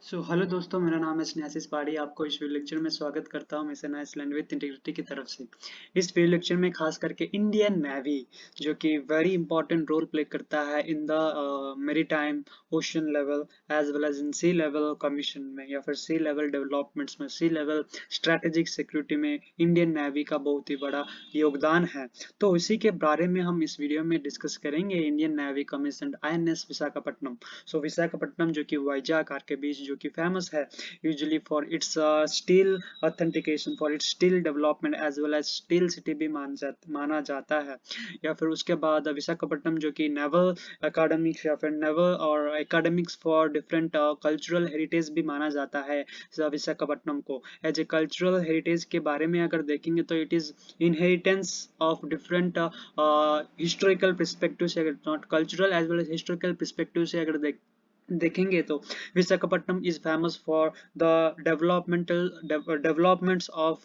Hello दोस्तों, मेरा नाम है स्नेहासिस पाड़ी। आपको इस वीडियो लेक्चर में स्वागत करता हूं। मिशन आइसलैंड विद इंटीग्रिटी की तरफ से। इस वीडियो लेक्चर में खास करके इंडियन नेवी, जो कि वेरी इंपॉर्टेंट रोल प्ले करता है in the maritime ocean level as well as in sea level commission में, या फिर सी लेवल डेवलपमेंट्स में, सी लेवल स्ट्रैटेजिक सिक्योरिटी में इंडियन नेवी का बहुत ही बड़ा योगदान है। तो इसी के बारे में हम इस वीडियो में डिस्कस करेंगे। Indian navy commission INS Visakhapatnam. Visakhapatnam जो कि वाइजाग के बीच जो कि फेमस है usually for its steel authentication, for its steel development as well as steel city भी माना जाता है। या फिर उसके बाद विशाखापट्टनम जो कि नेवल एकेडमिक्स या फिर नेवल और academics for different cultural heritage भी माना जाता है। विशाखापट्टनम को एज ए कल्चरल हेरिटेज के बारे में अगर देखेंगे तो it is inheritance of different historical perspective से, अगर not cultural as well as historical perspective से अगर देखेंगे तो Visakhapatnam is famous for the developments of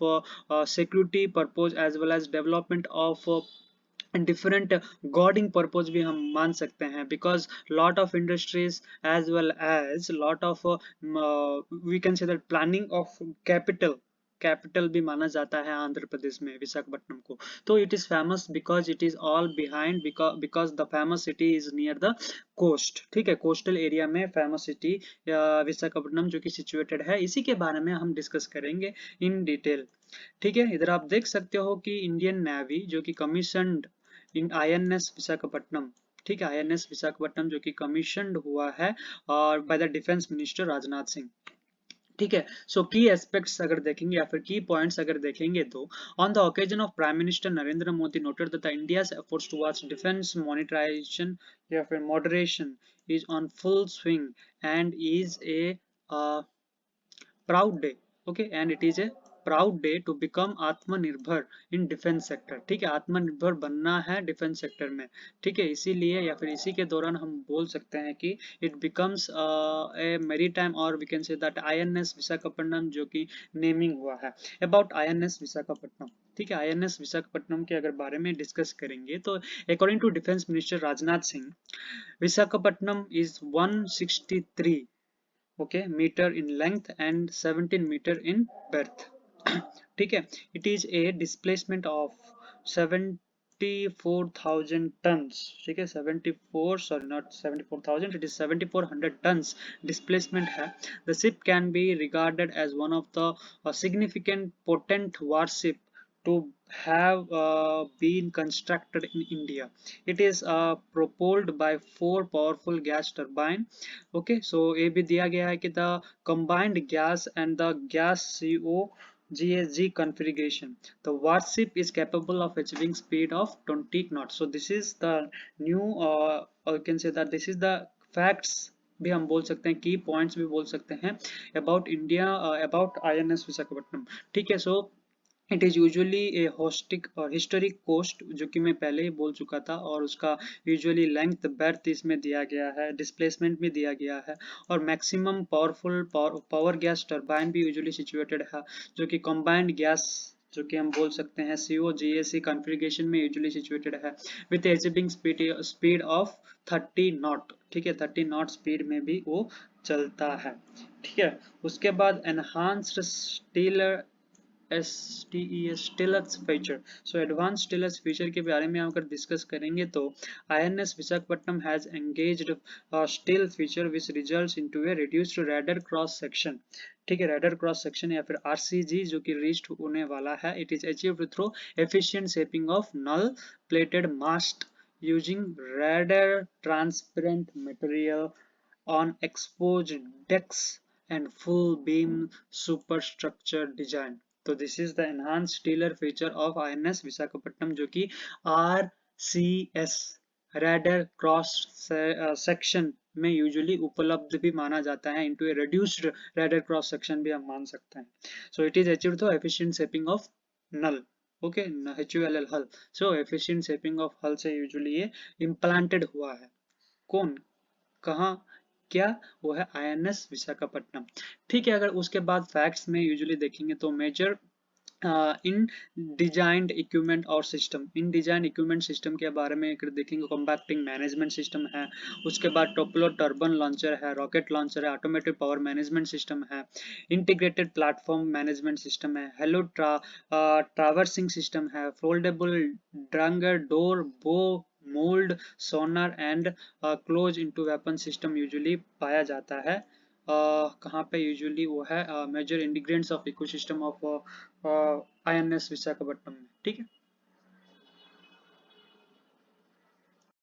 security purpose as well as development of different guarding purpose भी हम मान सकते हैं, because lot of industries as well as lot of we can say that planning of capital भी माना जाता है आंध्र प्रदेश में विशाखापट्टनम को। तो it is famous because it is all behind, because the famous city is near the coast. ठीक है, coastal area में फेमस सिटी विशाखापट्टनम जो कि सिचुएटेड है, इसी के बारे में हम डिस्कस करेंगे इन डिटेल। ठीक है, इधर आप देख सकते हो कि इंडियन नेवी जो कि कमीशनड इन INS विशाखापट्टनम। ठीक है, INS विशाखापट्टनम जो कि कमीशनड हुआ है और by the defence minister Rajnath Singh. ठीक है, की एस्पेक्ट्स अगर देखेंगे या फिर की पॉइंट्स अगर देखेंगे तो on the occasion of prime minister Narendra Modi noted that India's efforts towards defence monetization या फिर moderation is on full swing and is a proud day. Okay, and it is a proud day to become आत्मनिर्भर in defence sector. ठीक है, आत्मनिर्भर बनना है defence sector में। ठीक है, इसीलिए या फिर इसी के दौरान हम बोल सकते हैं कि इट बिकम्स ए मैरीटाइम, और we can say that INS Visakhapatnam जो कि नेमिंग हुआ है। अबाउट INS विशाखापट्टनम, ठीक है, INS विशाखापट्टनम के अगर बारे में डिस्कस करेंगे तो according to defence minister Rajnath Singh, Visakhapatnam is 163 metre in length and 17 metre in breadth। ठीक है, it is a displacement of 74,000 tons। ठीक है, 74, sorry not 74,000, it is 7400 tons displacement है। The ship can be regarded as one of the significant potent warship to have been constructed in India. It is propelled by 4 powerful gas turbine। Okay, so ये भी दिया गया है कि the combined gas and the gas CO GSG configuration, the warship is capable of achieving speed of 20 knots। So this is the new or you can say that this is the facts भी हम बोल सकते हैं, की points भी बोल सकते हैं about India, about INS Visakhapatnam. ठीक है, इट इज यूजुअली ए होस्टिक और हिस्टोरिक कोस्ट, जो कि मैं पहले ही बोल चुका था, और उसका यूजुअली लेंथ बेर्थ इसमें दिया गया है, डिस्प्लेसमेंट भी दिया गया है, और maximum powerful power gas turbine भी यूजुअली सिचुएटेड है, जो कि कंबाइंड गैस जो कि हम बोल सकते हैं CO GSC कॉन्फ़िगरेशन में यूजुअली सिचुएटेड है, with achieving speed of 30 not. ठीक है, 30 नॉट स्पीड में भी वो चलता है। ठीक है, उसके बाद enhanced steel STES feature. Advance stylus feature के बारे में अगर डिस्कस करेंगे तो INS Visakhapatnam has engaged steel feature which results into a reduced radar cross section. ठीक है, रैडर क्रॉस सेक्शन या फिर RCG जो कि रीच्ड होने वाला है। It is achieved through efficient shaping of null plated mast using radar transparent material on exposed decks and full beam superstructure design। तो this is the enhanced stealth feature of INS Visakhapatnam, जो कि RCS radar cross section में usually उपलब्ध भी माना जाता है, into a reduced radar cross section भी हम मान सकते हैं। It is achieved through efficient shaping of null. Okay, HULL hull. Efficient shaping of hull से यूजुअली ये इम्प्लांटेड हुआ है। कौन, कहाँ, क्या, वो है INS विशाखापट्टनम। ठीक है, अगर उसके बाद फैक्ट्स में यूजुअली देखेंगे तो मेजर इन डिजाइंड इक्विपमेंट और सिस्टम, इन डिजाइन इक्विपमेंट सिस्टम के बारे में देखेंगे। कॉम्पैक्टिंग मैनेजमेंट सिस्टम है, उसके बाद टोपलो टर्बन लॉन्चर है, रॉकेट लॉन्चर है, ऑटोमेटिक पावर मैनेजमेंट सिस्टम है, इंटीग्रेटेड प्लेटफॉर्म मैनेजमेंट सिस्टम है, हेलो ट्रावर्सिंग सिस्टम है, foldable hangar door bow mould sonar and close into weapon system usually पाया जाता है। कहाँ पे यूजुअली वो है major integrants of ecosystem of INS Visakhapatnam में, ठीक है।